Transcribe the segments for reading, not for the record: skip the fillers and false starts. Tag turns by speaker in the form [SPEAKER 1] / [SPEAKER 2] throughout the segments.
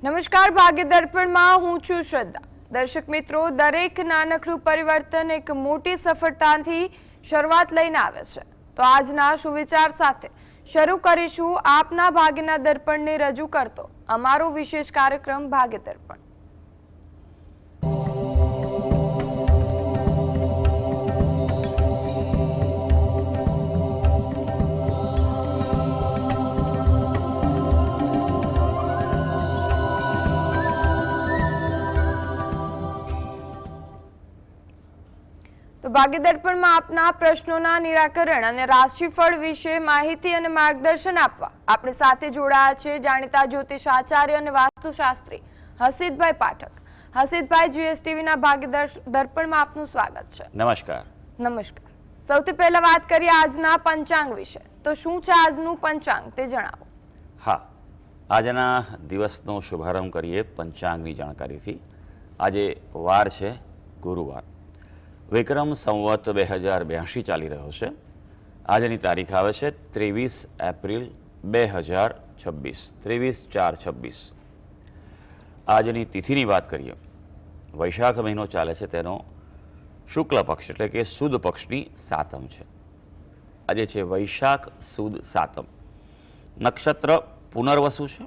[SPEAKER 1] નમસ્કાર, ભાગ્ય દર્પણમાં હું છું શ્રદ્ધા. દર્શક મિત્રો, દરેક નાનકડું પરિવર્તન એક મોટી સફળતાથી શરૂઆત લઈને આવે છે. તો આજના સુવિચાર સાથે શરૂ કરીશું આપના ભાગ્યના દર્પણને રજૂ કરતો અમારો વિશેષ કાર્યક્રમ ભાગ્ય દર્પણ. તો ભાગ્ય દર્પણમાં આપના પ્રશ્નોના નિરાકરણ અને રાશિફળ વિશે માહિતી અને માર્ગદર્શન આપવા આપણી સાથે જોડાયા છે જાણીતા જ્યોતિષ આચાર્ય અને વાસ્તુશાસ્ત્રી હસીતભાઈ પાઠક. હસીતભાઈ, જીએસટીવીના ભાગ્ય દર્પણમાં આપનું સ્વાગત છે.
[SPEAKER 2] નમસ્કાર.
[SPEAKER 1] નમસ્કાર. સૌથી પહેલા વાત કરીએ આજના પંચાંગ વિશે. તો શું છે આજનું પંચાંગ તે જણાવો.
[SPEAKER 2] હા, આજના દિવસનો શુભારંભ કરીએ પંચાંગની જાણકારીથી. આજે વાર છે ગુરુવાર. વિક્રમ સંવત 2082 ચાલી રહ્યો છે. આજની તારીખ આવે છે 23 એપ્રિલ 2026, 23/4/26. આજની તિથિની વાત કરીએ. વૈશાખ મહિનો ચાલે છે, તેનો શુક્લ પક્ષ એટલે કે સુદ પક્ષની સાતમ છે. આજે છે વૈશાખ સુદ સાતમ. નક્ષત્ર પુનર્વસુ છે.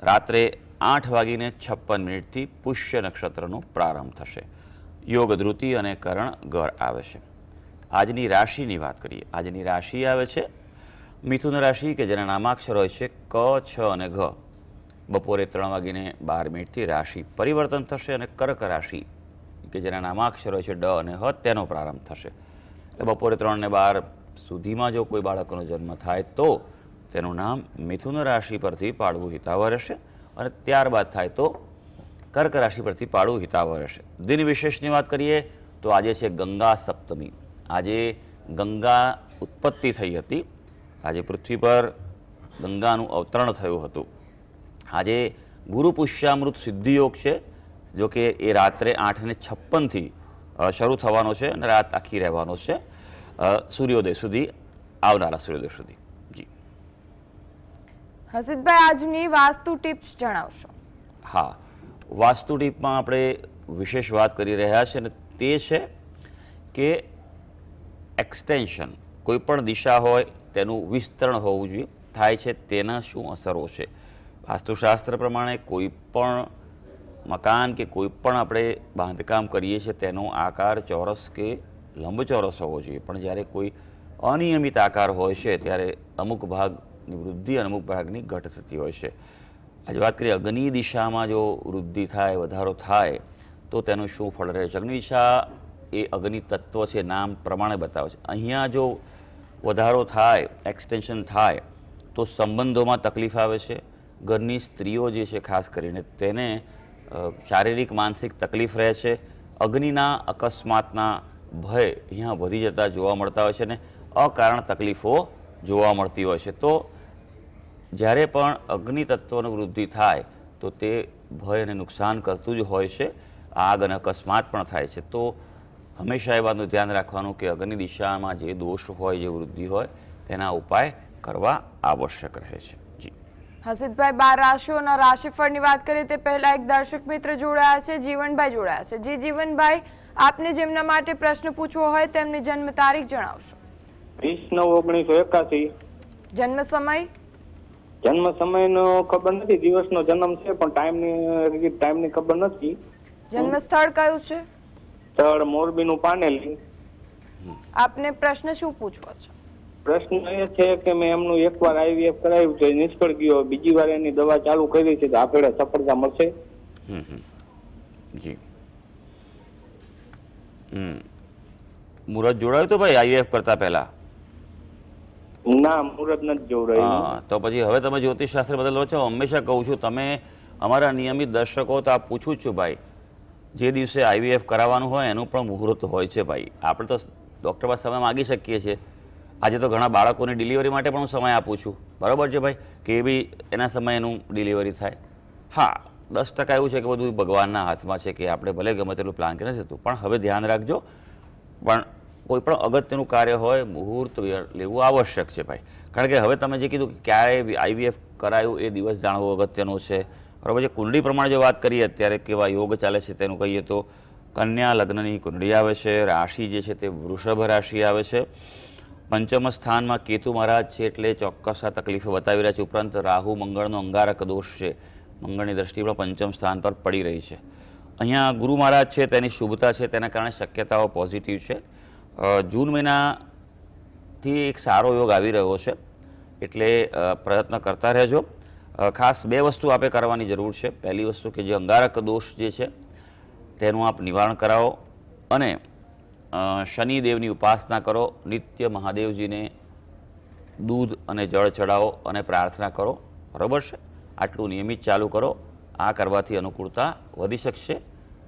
[SPEAKER 2] રાત્રે 8:56 પુષ્ય નક્ષત્રનો પ્રારંભ થશે. યોગ ધૃતિ અને કરણ ગર આવે છે. આજની રાશિની વાત કરીએ. આજની રાશિ આવે છે મિથુન રાશિ, કે જેના નામાક્ષર હોય છે ક, છ અને ઘ. બપોરે 3:12 રાશિ પરિવર્તન થશે અને કર્ક રાશિ, કે જેના નામાક્ષર હોય છે ડ અને હ, તેનો પ્રારંભ થશે. એટલે બપોરે 3:12 સુધીમાં જો કોઈ બાળકોનો જન્મ થાય તો તેનું નામ મિથુન રાશિ પરથી પાડવું હિતાવહ રહેશે, અને ત્યારબાદ થાય તો કર્ક રાશિ પરથી પાડવું હિતાવહ રહેશે. દિન વિશેષની વાત કરીએ તો આજે છે ગંગા સપ્તમી. આજે ગંગા ઉત્પત્તિ થઈ હતી. આજે પૃથ્વી પર ગંગાનું અવતરણ થયું હતું. આજે ગુરુ પુષ્યામૃત સિદ્ધિયોગ છે, જો કે એ રાત્રે 8:56 શરૂ થવાનો છે અને રાત આખી રહેવાનો છે, સૂર્યોદય સુધી, આવનારા સૂર્યોદય સુધી. જી
[SPEAKER 1] હસીતભાઈ, આજની વાસ્તુ ટિપ્સ જણાવશો.
[SPEAKER 2] હા, વાસ્તુ ટીપમાં આપણે વિશેષ વાત કરી રહ્યા છીએ અને તે છે કે એક્સટેન્શન, કોઈ પણ દિશા હોય તેનું વિસ્તરણ હોવું જોઈએ. થાય છે તેના શું અસરો છે. વાસ્તુશાસ્ત્ર પ્રમાણે કોઈ પણ મકાન કે કોઈ પણ આપણે બાંધકામ કરીએ છીએ તેનો આકાર ચોરસ કે લંબચોરસ હોવો જોઈએ, પણ જ્યારે કોઈ અનિયમિત આકાર હોય છે ત્યારે અમુક ભાગની વૃદ્ધિ અને અમુક ભાગની ઘટ થતી હોય છે. આજે વાત કરીએ અગ્નિ દિશામાં જો વૃદ્ધિ થાય, વધારો થાય તો તેનું શું ફળ રહે છે. અગ્નિ દિશા એ અગ્નિ તત્વ છે, નામ પ્રમાણે બતાવે છે. અહીંયા જો વધારો થાય, એક્સટેન્શન થાય તો સંબંધોમાં તકલીફ આવે છે. ઘરની સ્ત્રીઓ જે છે ખાસ કરીને તેને શારીરિક માનસિક તકલીફ રહે છે. અગ્નિના અકસ્માતના ભય અહીંયા વધી જતા જોવા મળતા હોય છે અને અકારણ તકલીફો જોવા મળતી હોય છે. તો જ્યારે પણ અગ્નિ તત્વની વૃદ્ધિ થાય તો તે ભય અને નુકસાન કરતું જ હોય છે. આગ અને અકસ્માત પણ થાય છે. તો હંમેશા એ વાતનું ધ્યાન રાખવાનું કે અગ્નિ દિશામાં જે દોષ હોય, જે વૃદ્ધિ હોય, તેના ઉપાય કરવા આવશ્યક રહે છે. જી
[SPEAKER 1] હસીતભાઈ, 12 રાશિઓના રાશિફળની વાત કરીએ તે પહેલા એક દર્શક મિત્ર જોડાયા છે, જીવનભાઈ જોડાયા છે. જી જીવનભાઈ, આપને જેમના માટે પ્રશ્ન પૂછવો હોય તેમની જન્મ તારીખ જણાવશો.
[SPEAKER 3] 20/9/1981.
[SPEAKER 1] જન્મ સમય?
[SPEAKER 3] જન્મ સમયનો ખબર નથી, દિવસનો જન્મ છે પણ ટાઈમની ખબર નથી.
[SPEAKER 1] જન્મ સ્થળ કયું છે?
[SPEAKER 3] સ્થળ મોરબીનું પાનેલી.
[SPEAKER 1] આપને પ્રશ્ન શું પૂછવો છે?
[SPEAKER 3] પ્રશ્ન એ છે કે મેં એમનું એકવાર આઈવીએફ કરાવ્યું છે, નિષ્ફળ ગયો. બીજી વાર એની દવા ચાલુ કરી છે, તો આપણે સફળતા મળશે?
[SPEAKER 2] જી મુહૂર્ત જોડાયું તો ભાઈ આઈવીએફ કરતા પહેલા?
[SPEAKER 3] ના, મુહૂર્ત નથી જોડાયું.
[SPEAKER 2] હા, તો પછી હવે તમે જ્યોતિષશાસ્ત્ર બદલો છો. હંમેશા કહું છું, તમે અમારા નિયમિત દર્શકો તો આ પૂછું જ છું ભાઈ, જે દિવસે આઈવીએફ કરાવવાનું હોય એનું પણ મુહૂર્ત હોય છે ભાઈ. આપણે તો ડૉક્ટર પાસે સમય માગી શકીએ છીએ. આજે તો ઘણા બાળકોની ડિલિવરી માટે પણ હું સમય આપું છું, બરાબર છે ભાઈ, કે એ બી એના સમયનું ડિલિવરી થાય. હા, 10% એવું છે કે બધું ભગવાનના હાથમાં છે, કે આપણે ભલે ગમે તેટલું પ્લાન કરી નથી થતું, પણ હવે ધ્યાન રાખજો. પણ કોઈ પણ અગત્યનું કાર્ય હોય મુહૂર્ત લેવું આવશ્યક છે ભાઈ. કારણ કે હવે તમે જે કીધું કે ક્યારે આઈવીએફ કરાયું એ દિવસ જાણવો અગત્યનો છે, બરાબર છે. કુંડળી પ્રમાણે જો વાત કરીએ અત્યારે કેવા યોગ ચાલે છે તેનું કહીએ તો કન્યા લગ્નની કુંડળી આવે છે. રાશિ જે છે તે વૃષભ રાશિ આવે છે. પંચમ સ્થાનમાં કેતુ મહારાજ છે એટલે ચોક્કસ આ તકલીફો બતાવી રહ્યા છે. ઉપરાંત રાહુ મંગળનો અંગારક દોષ છે, મંગળની દ્રષ્ટિ પણ પંચમ સ્થાન પર પડી રહી છે. અહીંયા ગુરુ મહારાજ છે તેની શુભતા છે, તેના કારણે શક્યતાઓ પોઝિટિવ છે. જૂન મહિનાથી એક સારો યોગ આવી રહ્યો છે એટલે પ્રયત્ન કરતા રહેજો. ખાસ બે વસ્તુ આપે કરવાની જરૂર છે. પહેલી વસ્તુ કે જે અંગારક દોષ જે છે તેનું આપ નિવારણ કરાવો અને શનિદેવની ઉપાસના કરો. નિત્ય મહાદેવજીને દૂધ અને જળ ચડાવો અને પ્રાર્થના કરો. બરાબર છે. આટલું નિયમિત ચાલુ કરો. આ કરવાથી અનુકૂળતા વધી શકશે.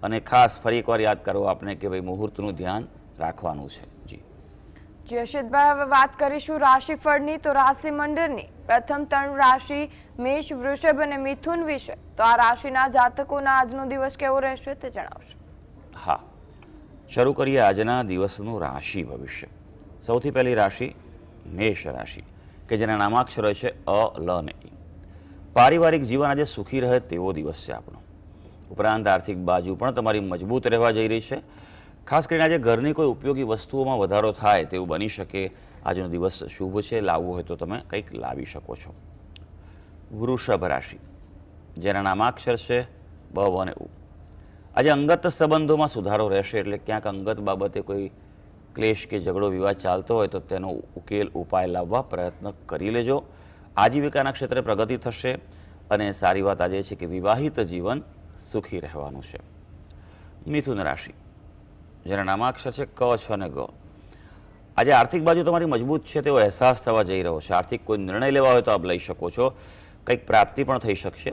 [SPEAKER 2] અને ખાસ ફરી એકવાર યાદ કરો આપને કે ભાઈ મુહૂર્તનું ધ્યાન રાખવાનું છે.
[SPEAKER 1] જી હર્ષિતભાઈ, હવે વાત કરીશું રાશિફળની. તો રાશિ મંડળની પ્રથમ 3 રાશિ મેષ, વૃષભ અને મિથુન વિશે. તો આ રાશિના જાતકોના આજનો દિવસ કેવો રહેશે તે જણાવશો.
[SPEAKER 2] હા, શરૂ કરીએ આજના દિવસનું રાશિ ભવિષ્ય. સૌથી પહેલી રાશિ મેષ રાશિ કે જેના નામાક્ષરો છે અ, લ અને ઈ. પારિવારિક જીવન આજે સુખી રહે તેવો દિવસ છે આપણો. ઉપરાંત આર્થિક બાજુ પણ તમારી મજબૂત રહેવા જઈ રહી છે. ખાસ કરીને આજે ઘરની કોઈ ઉપયોગી વસ્તુઓમાં વધારો થાય તેવું બની શકે. આજનો દિવસ શુભ છે. લાવવું હોય તો તમે કંઈક લાવી શકો છો. વૃષભ રાશિ જેના નામાક્ષર છે બ અને ઉ. આજે અંગત સંબંધોમાં સુધારો રહેશે એટલે ક્યાંક અંગત બાબતે કોઈ ક્લેશ કે ઝઘડો વિવાદ ચાલતો હોય તો તેનો ઉકેલ ઉપાય લાવવા પ્રયત્ન કરી લેજો. આજીવિકાના ક્ષેત્રે પ્રગતિ થશે અને સારી વાત આજે છે કે વિવાહિત જીવન સુખી રહેવાનું છે. મિથુન રાશિ જેના નામાક્ષર છે ક, છ અને ગ. આજે આર્થિક બાજુ તમારી મજબૂત છે તેવો અહેસાસ થવા જઈ રહ્યો છે. આર્થિક કોઈ નિર્ણય લેવા હોય તો આપ લઈ શકો છો. કંઈક પ્રાપ્તિ પણ થઈ શકશે.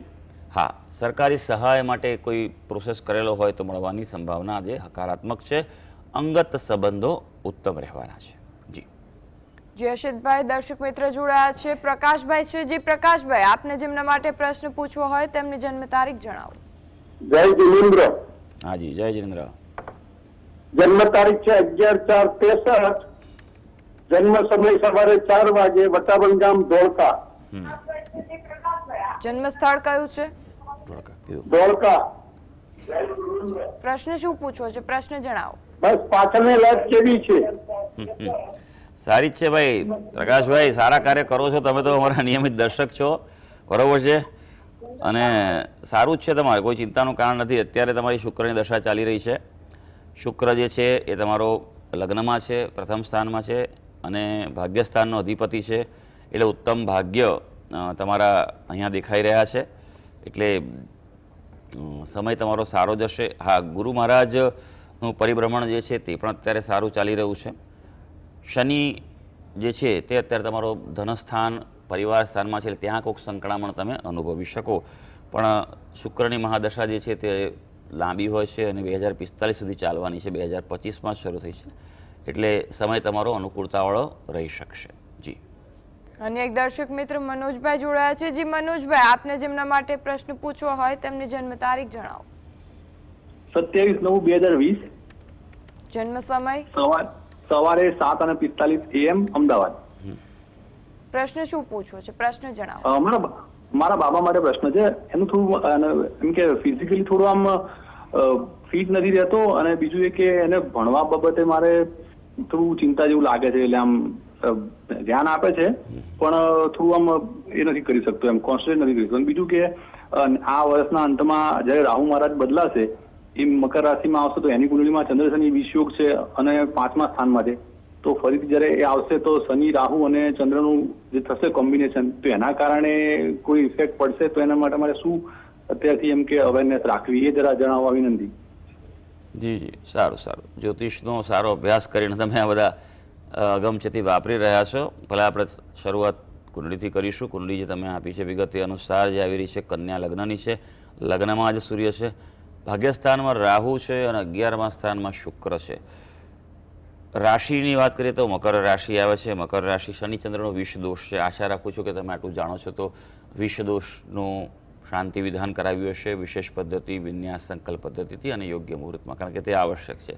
[SPEAKER 2] હા, સરકારી સહાય માટે કોઈ પ્રોસેસ કરેલો હોય તો મળવાની સંભાવના આજે હકારાત્મક છે. અંગત સંબંધો ઉત્તમ રહેવાના છે.
[SPEAKER 1] જી હર્ષિતભાઈ, દર્શક મિત્ર જોડાયા છે પ્રકાશભાઈ છે. જી પ્રકાશભાઈ, આપને જેમના માટે પ્રશ્ન પૂછવો હોય તેમની જન્મ તારીખ જણાવો.
[SPEAKER 4] જય જિનેન્દ્ર.
[SPEAKER 2] હાજી, જય જિનેન્દ્ર.
[SPEAKER 4] જન્મ તારીખ છે 11/4/63. જન્મ સમય સવારે 4 વાગે, વટાવણ ગામ, ધોળકા.
[SPEAKER 1] જન્મ સ્થળ કયું છે?
[SPEAKER 4] ધોળકા.
[SPEAKER 1] પ્રશ્ન શું પૂછવો છે? પ્રશ્ન જણાવો.
[SPEAKER 4] બસ પાછળની લાઈફ કેવી છે?
[SPEAKER 2] સારી જ છે ભાઈ. પ્રકાશભાઈ, સારા કાર્ય કરો છો તમે તો. અમારા નિયમિત દર્શક છો. બરોબર છે. અને સારું જ છે તમારે, કોઈ ચિંતાનું કારણ નથી. અત્યારે તમારી શુક્રની દશા ચાલી રહી છે. શુક્ર જે છે એ તમારો લગ્નમાં છે, પ્રથમ સ્થાનમાં છે અને ભાગ્યસ્થાનનો અધિપતિ છે. એટલે ઉત્તમ ભાગ્ય તમારા અહીંયા દેખાઈ રહ્યા છે. એટલે સમય તમારો સારો જશે. હા, ગુરુ મહારાજનું પરિભ્રમણ જે છે તે પણ અત્યારે સારું ચાલી રહ્યું છે. શનિ જે છે તે અત્યારે તમારો ધનસ્થાન, પરિવાર સ્થાનમાં છે, ત્યાં કોઈક સંકળામણ તમે અનુભવી શકો. પણ શુક્રની મહાદશા જે છે તે લાંબી હોય છે અને 2045 સુધી ચાલવાની છે. 2025માં શરૂ થઈ છે એટલે સમય તમારો અનુકૂળતાવાળો રહી શકશે. જી.
[SPEAKER 1] અને એક દર્શક મિત્ર મનોજભાઈ જોડાયા છે. જી મનોજભાઈ, આપને જેમના માટે પ્રશ્ન પૂછવો હોય તેમની જન્મ તારીખ જણાવો.
[SPEAKER 4] 27/9/2020.
[SPEAKER 1] જન્મ સમય?
[SPEAKER 4] સવારે 7:45 AM, અમદાવાદ.
[SPEAKER 1] પ્રશ્ન શું પૂછવો છે? પ્રશ્ન જણાવો.
[SPEAKER 4] મારા બાબા માટે પ્રશ્ન છે. એનું થોડું એમ કે ફિઝિકલી થોડું આમ ફિટ નથી રહેતો અને બીજું એ કે એને ભણવા બાબતે મારે થોડું ચિંતા જેવું લાગે છે. એટલે આમ ધ્યાન આપે છે પણ થોડું આમ એ નથી કરી શકતો, એમ કોન્સન્ટ્રેટ નથી કરી શકતો. બીજું કે આ વર્ષના અંતમાં જયારે રાહુ મહારાજ બદલાશે, એ મકર રાશિમાં આવશે તો એની કુંડળીમાં ચંદ્ર શનિ વિષયોગ છે અને 5મા સ્થાનમાં છે. તો ફરીથી જયારે એ આવશે તો શનિ, રાહુ અને ચંદ્રનું જે થશે કોમ્બિનેશન, તો એના કારણે કોઈ ઇફેક્ટ પડશે તો એના માટે મારે શું અત્યારથી એમ કે અવેરનેસ રાખવી એ જરા જણાવવા વિનંતી.
[SPEAKER 2] જી જી, સારું સારું. જ્યોતિષનો સારો અભ્યાસ કરીને તમે આ બધા અગમચેતી વાપરી રહ્યા છો. ભલે આપણે શરૂઆત કુંડળીથી કરીશું. કુંડળી જે તમે આપી છે વિગત એ અનુસાર જે આવી રહી છે, કન્યા લગ્નની છે. લગ્નમાં આજે સૂર્ય છે, ભાગ્યસ્થાનમાં રાહુ છે અને 11મા સ્થાનમાં શુક્ર છે. રાશિની વાત કરીએ તો મકર રાશિ આવે છે. મકર રાશિ શનિચંદ્રનો વિષ દોષ છે. આશા રાખું છું કે તમે આટલું જાણો છો. તો વિષ દોષનું શાંતિ વિધાન કરાવ્યું હશે વિશેષ પદ્ધતિ, વિન્યાસ, સંકલ્પ પદ્ધતિથી અને યોગ્ય મુહૂર્તમાં, કારણ કે તે આવશ્યક છે.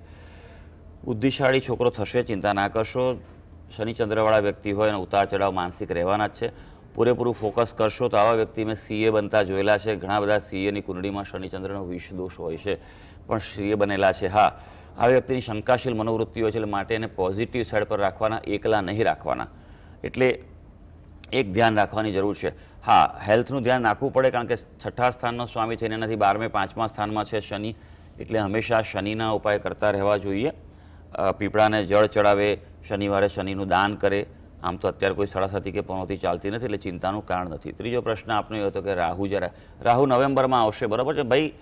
[SPEAKER 2] બુદ્ધિશાળી છોકરો થશે, ચિંતા ના કરશો. શનિચંદ્રવાળા વ્યક્તિ હોય અને ઉતાર ચઢાવ માનસિક રહેવાના જ છે. પૂરેપૂરું ફોકસ કરશો તો આવા વ્યક્તિ મેં સીએ બનતા જોયેલા છે. ઘણા બધા સીએની કુંડળીમાં શનિચંદ્રનો વિષ દોષ હોય છે પણ સીએ બનેલા છે. હા, આ વ્યક્તિની શંકાશીલ મનોવૃત્તિ હોય છે, એટલે માટે એને પોઝિટિવ સાઈડ પર રાખવાના, એકલા નહીં રાખવાના. એટલે એક ધ્યાન રાખવાની જરૂર છે. હા, હેલ્થનું ધ્યાન રાખવું પડે, કારણ કે 6થા સ્થાનનો સ્વામી થઈને નથી, 12મે 5મા સ્થાનમાં છે શનિ, એટલે હંમેશા શનિના ઉપાય કરતા રહેવા જોઈએ. પીપળાને જળ ચડાવે, શનિવારે શનિનું દાન કરે. આમ તો અત્યારે કોઈ સડાસતી કે પનોતી ચાલતી નથી, એટલે ચિંતાનું કારણ નથી. ત્રીજો પ્રશ્ન આપનો એ હતો કે રાહુ નવેમ્બરમાં આવશે, બરાબર છે ભાઈ?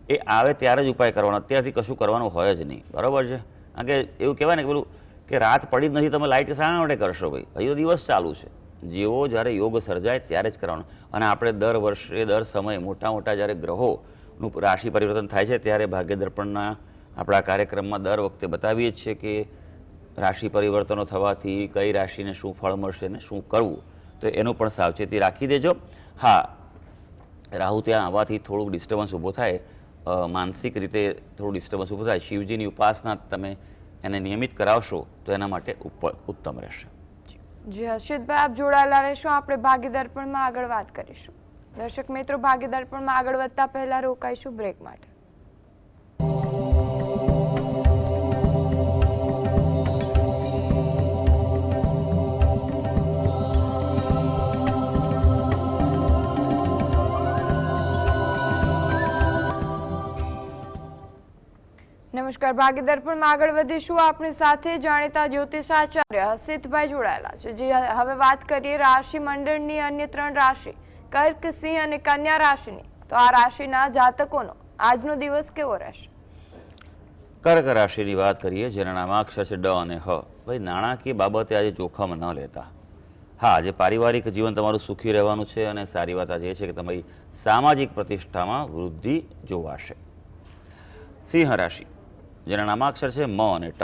[SPEAKER 2] એ આવે ત્યારે જ ઉપાય કરવાનો, અત્યારથી કશું કરવાનું હોય જ નહીં, બરાબર છે? કારણ કે એવું કહેવાય ને કે પેલું કે રાત પડી જ નથી, તમે લાઇટ શાના માટે કરશો ભાઈ? હજી તો દિવસ ચાલુ છે. જેવો જ્યારે યોગ સર્જાય ત્યારે જ કરવાનો. અને આપણે દર વર્ષે દર સમયે મોટા મોટા જ્યારે ગ્રહોનું રાશિ પરિવર્તન થાય છે ત્યારે ભાગ્ય દર્પણના આપણા કાર્યક્રમમાં દર વખતે બતાવીએ જ છીએ કે રાશિ પરિવર્તનો થવાથી કઈ રાશિને શું ફળ મળશે ને શું કરવું, તો એનું પણ સાવચેતી રાખી દેજો. હા, રાહુ ત્યાં આવવાથી થોડુંક ડિસ્ટર્બન્સ ઊભો થાય, માનસિક રીતે થોડું ડિસ્ટર્બન્સ ઊભું થાય. શિવજીની ઉપાસના તમે એને નિયમિત કરાવશો તો એના માટે ઉત્તમ રહેશે.
[SPEAKER 1] જી હર્ષિતભાઈ, આપ જોડાયેલા રહેશો, આપણે ભાગ્ય દર્પણમાં આગળ વાત કરીશું. દર્શક મિત્રો, ભાગ્ય દર્પણમાં આગળ વધતા પહેલા રોકાઈશું બ્રેક માટે. નમસ્કાર, ભાગ્ય દર્પણમાં આગળ વધીશું. આપણી સાથે જાણીતા જ્યોતિષાચાર્ય હર્ષિતભાઈ જોડાયેલા છે. જે હવે વાત કરીએ રાશિ મંડળની અન્ય 3 રાશિ કર્ક, સિંહ અને કન્યા રાશિની, તો આ રાશિના જાતકોનો આજનો દિવસ કેવો રહેશે?
[SPEAKER 2] કર્ક રાશિની વાત કરીએ, જેના નામાક્ષર છે ડ અને હ. ભાઈ, નાણાકીય બાબતે આજે જોખમ ન લેતા. હા, આજે પારિવારિક જીવન તમારું સુખી રહેવાનું છે, અને સારી વાત આજે એ છે કે તમારી સામાજિક પ્રતિષ્ઠામાં વૃદ્ધિ જોવાશે. સિંહ રાશિ, જેના નામાક્ષર છે મ અને ટ.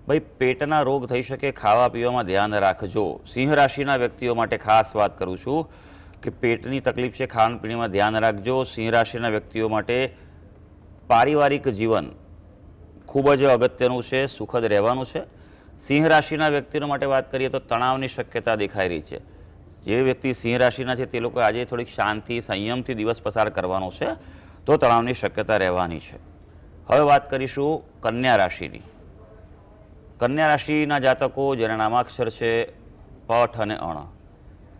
[SPEAKER 2] ભાઈ, પેટના રોગ થઈ શકે, ખાવા પીવામાં ધ્યાન રાખજો. સિંહ રાશિના વ્યક્તિઓ માટે ખાસ વાત કરું છું કે પેટની તકલીફ છે, ખાણીપીણીમાં ધ્યાન રાખજો. સિંહ રાશિના વ્યક્તિઓ માટે પારિવારિક જીવન ખૂબ જ અગત્યનું છે, સુખદ રહેવાનું છે. સિંહ રાશિના વ્યક્તિઓ માટે વાત કરીએ તો તણાવની શક્યતા દેખાઈ રહી છે. જે વ્યક્તિ સિંહ રાશિના છે તે લોકો આજે થોડીક શાંતિ, સંયમથી દિવસ પસાર કરવાનો છે, તો તણાવની શક્યતા રહેવાની છે. હવે વાત કરીશું કન્યા રાશિની. કન્યા રાશિના જાતકો, જેના નામાક્ષર છે પઠ અને અણ.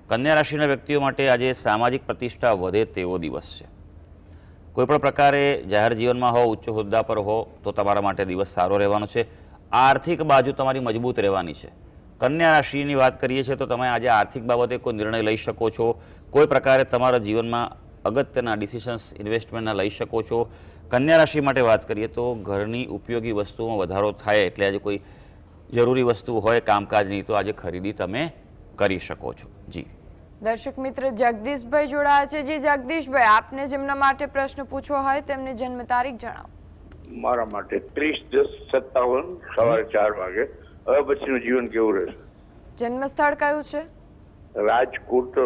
[SPEAKER 2] કન્યા રાશિના વ્યક્તિઓ માટે આજે સામાજિક પ્રતિષ્ઠા વધે તેવો દિવસ છે. કોઈપણ પ્રકારે જાહેર જીવનમાં હો, ઉચ્ચ હોદ્દા પર હો, તો તમારા માટે દિવસ સારો રહેવાનો છે. આર્થિક બાજુ તમારી મજબૂત રહેવાની છે. કન્યા રાશિની વાત કરીએ છીએ તો તમે આજે આર્થિક બાબતે કોઈ નિર્ણય લઈ શકો છો. કોઈ પ્રકારે તમારા જીવનમાં અગત્યના ડિસિશન્સ, ઇન્વેસ્ટમેન્ટના લઈ શકો છો. કન્યા રાશિ માટે વાત કરીએ તો ઘરની ઉપયોગી વસ્તુઓમાં વધારો થાય, એટલે આજે કોઈ જરૂરી વસ્તુ હોય કામકાજની, તો આજે ખરીદી તમે કરી શકો છો. જી
[SPEAKER 1] દર્શક મિત્ર જગદીશભાઈ જોડાયા છે. જી જગદીશભાઈ, આપને જેમના માટે પ્રશ્ન પૂછવો હોય તેમની જન્મ તારીખ જણાવો.
[SPEAKER 5] મારા માટે 30/10/57 સવારે 4 વાગે. હવે પછીનું જીવન કેવું રહેશે?
[SPEAKER 1] જન્મ સ્થળ કયું છે?
[SPEAKER 5] રાજકોટ.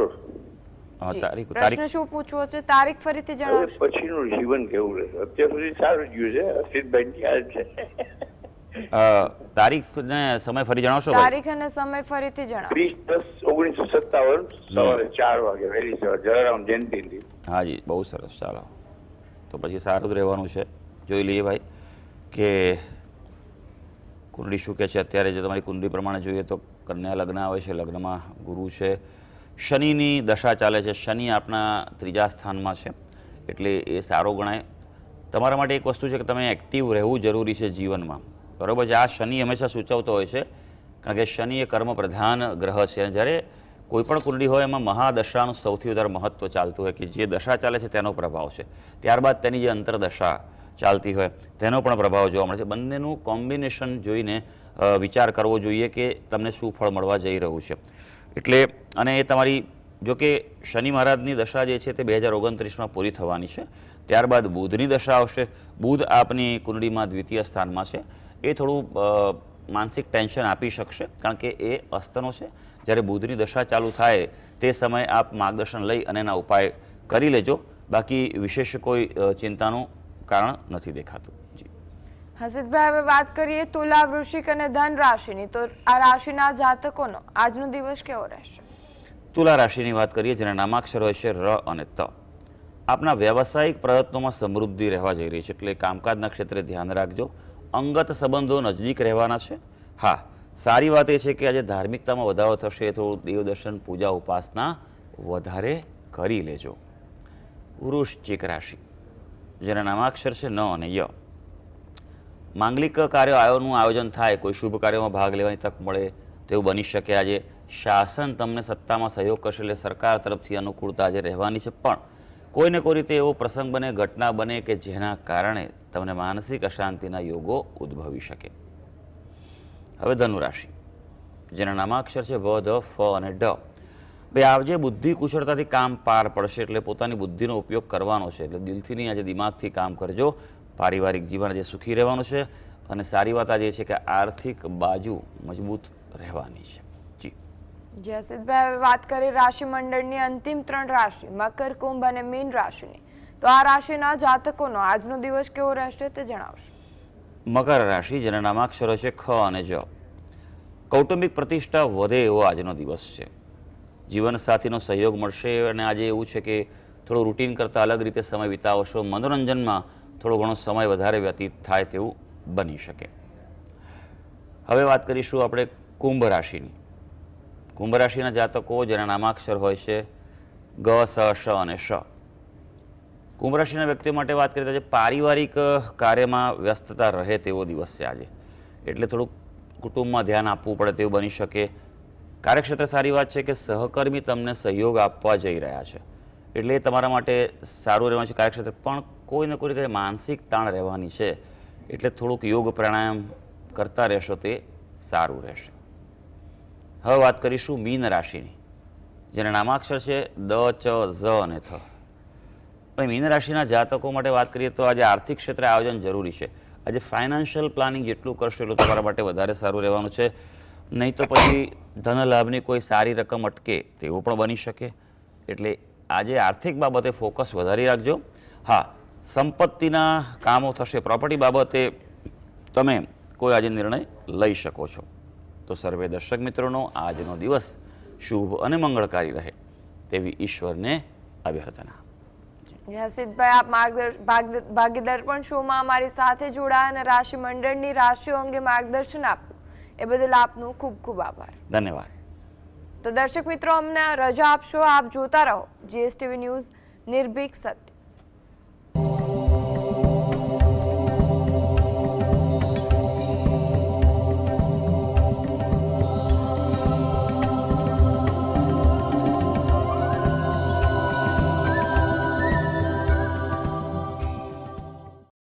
[SPEAKER 1] પ્રશ્ન શું પૂછવો છે? તારીખ ફરીથી
[SPEAKER 5] હવે
[SPEAKER 1] જણાવશો?
[SPEAKER 5] પછીનું જીવન કેવું રહેશે? અત્યાર સુધી સારું ગયું છે, હર્ષિતભાઈ યાદ છે.
[SPEAKER 2] તારીખ ને સમય ફરી જણાવશો ભાઈ?
[SPEAKER 1] તારીખ અને સમય ફરીથી જણાવો.
[SPEAKER 5] 30/10/1957 સવારે 4 વાગે, વહેલી સવાર, જલારામ જયંતિ.
[SPEAKER 2] હા જી, બહુ સરસ. ચાલો, તો પછી સારું જ રહેવાનું છે. જોઈ લઈએ ભાઈ કે કુંડળી શું કહે છે. અત્યારે જો તમારી કુંડળી પ્રમાણે જોઈએ તો કન્યા લગ્ન આવે છે, લગ્નમાં ગુરુ છે, શનિની દશા ચાલે છે. શનિ આપણા 3જા સ્થાનમાં છે, એટલે એ સારો ગણાય. તમારા માટે એક વસ્તુ છે કે તમે એક્ટિવ રહેવું જરૂરી છે જીવનમાં, બરાબર છે? આ શનિ હંમેશા સૂચવતો હોય છે, કારણ કે શનિ એ કર્મ પ્રધાન ગ્રહ છે. અને જ્યારે કોઈ પણ કુંડળી હોય એમાં મહાદશાનું સૌથી વધારે મહત્ત્વ ચાલતું હોય, કે જે દશા ચાલે છે તેનો પ્રભાવ છે. ત્યારબાદ તેની જે અંતરદશા ચાલતી હોય તેનો પણ પ્રભાવ જોવા મળે છે. બંનેનું કોમ્બિનેશન જોઈને વિચાર કરવો જોઈએ કે તમને શું ફળ મળવા જઈ રહ્યું છે. એટલે અને એ તમારી, જો કે શનિ મહારાજની દશા જે છે તે 2029માં પૂરી થવાની છે. ત્યારબાદ બુધની દશા આવશે. બુધ આપની કુંડળીમાં 2ય સ્થાનમાં છે. એ થોડું માનસિક ટેન્શન આપી શકશે, કારણ કે એ અસ્તનો છે. જ્યારે બુધની દશા ચાલુ થાય તે સમયે આપ માર્ગદર્શન લઈ અને એના ઉપાય કરી લેજો. બાકી વિશેષ કોઈ ચિંતાનું કારણ નથી દેખાતું. જી
[SPEAKER 1] હર્ષિતભાઈ, હવે વાત કરીએ તુલા, વૃશ્ચિક અને ધન રાશિની, તો આ રાશિના જાતકોનો આજનો દિવસ કેવો રહેશે?
[SPEAKER 2] તુલા રાશિની વાત કરીએ, જેના નામાક્ષર હોય છે ર અને ત. આપના વ્યવસાયિક પ્રયત્નોમાં સમૃદ્ધિ રહેવા જઈ રહી છે, એટલે કામકાજના ક્ષેત્રે ધ્યાન રાખજો. અંગત સંબંધો નજીક રહેવાના છે. હા, સારી વાત એ છે કે આજે ધાર્મિકતામાં વધારો થશે, થોડું દેવદર્શન, પૂજા, ઉપાસના વધારે કરી લેજો. વૃશ્ચિક રાશિ, જેના નામાક્ષર છે ન અને ય. માંગલિક કાર્યોનું આયોજન થાય, કોઈ શુભ કાર્યોમાં ભાગ લેવાની તક મળે તેવું બની શકે. આજે શાસન તમને સત્તામાં સહયોગ કરશે, એટલે સરકાર તરફથી અનુકૂળતા આજે રહેવાની છે. પણ કોઈને કોઈ રીતે એવો પ્રસંગ બને, ઘટના બને કે જેના કારણે તમને માનસિક અશાંતિના યોગો ઉદ્ભવી શકે. હવે ધનુ રાશિ, જેના નામાક્ષર છે વ, ધ, ફ અને ડ. ભાઈ આજે બુદ્ધિ કુશળતાથી કામ પાર પડશે, એટલે પોતાની બુદ્ધિનો ઉપયોગ કરવાનો છે. એટલે દિલથી નહીં, આજે દિમાગથી કામ કરજો. પારિવારિક જીવન આજે સુખી રહેવાનું છે. અને સારી વાત આજે છે કે આર્થિક બાજુ મજબૂત રહેવાની છે. જી
[SPEAKER 1] જયસિદ્ધભાઈ, હવે વાત કરીએ રાશિ મંડળની અંતિમ 3 રાશિ મકર, કુંભ અને મીન રાશિની. તો આ રાશિના જાતકોનો આજનો દિવસ કેવો રહેશે તે જણાવશો.
[SPEAKER 2] મકર રાશિ, જેના નામાક્ષરો છે ખ અને જ. કૌટુંબિક પ્રતિષ્ઠા વધે એવો આજનો દિવસ છે. જીવનસાથીનો સહયોગ મળશે અને આજે એવું છે કે થોડું રૂટીન કરતાં અલગ રીતે સમય વિતાવશો. મનોરંજનમાં થોડો ઘણો સમય વધારે વ્યતીત થાય તેવું બની શકે. હવે વાત કરીશું આપણે કુંભ રાશિની. કુંભ રાશિના જાતકો જેના નામાક્ષર હોય છે ગ, સ, શ અને શ. કુંભ રાશિના વ્યક્તિઓ માટે વાત કરીએ તો આજે પારિવારિક કાર્યમાં વ્યસ્તતા રહે તેવો દિવસ છે આજે. એટલે થોડુંક કુટુંબમાં ધ્યાન આપવું પડે તેવું બની શકે. કાર્યક્ષેત્ર સારી વાત છે કે સહકર્મી તમને સહયોગ આપવા જઈ રહ્યા છે, એટલે એ તમારા માટે સારું રહેવાનું છે કાર્યક્ષેત્ર. પણ કોઈને કોઈ રીતે માનસિક તાણ રહેવાની છે, એટલે થોડુંક યોગ પ્રાણાયામ કરતા રહેશો તે સારું રહેશે. હવે વાત કરીશું મીન રાશિની, જેના નામાક્ષર છે દ, ચ, ઝ અને થ. મીન રાશિના જાતકો માટે વાત કરીએ તો આજે આર્થિક ક્ષેત્રે આયોજન જરૂરી છે. આજે ફાઇનાન્શિયલ પ્લાનિંગ જેટલું કરશો એટલું તમારા માટે વધારે સારું રહેવાનું છે. નહીં તો પછી ધન લાભની કોઈ સારી રકમ અટકે તેવું પણ બની શકે. એટલે આજે આર્થિક બાબતે ફોકસ વધારી રાખજો. હા, સંપત્તિના કામો થશે, પ્રોપર્ટી બાબતે તમે કોઈ આજે નિર્ણય લઈ શકો છો. તો સર્વે દર્શક મિત્રોનો આજનો દિવસ શુભ અને મંગળકારી રહે તેવી ઈશ્વરને અભ્યર્થના.
[SPEAKER 1] જયસિદ્ધભાઈ, આપ ભાગ્યદર્પણ શોમાં અમારી સાથે જોડાયા અને રાશિ મંડળની રાશિઓ અંગે માર્ગદર્શન આપ્યું એ બદલ આપનો ખૂબ ખૂબ આભાર.
[SPEAKER 2] ધન્યવાદ.
[SPEAKER 1] તો દર્શક મિત્રો, અમને રજા આપશો. આપ જોતા રહો GSTV ન્યૂઝ, નિર્ભીક સત્ય.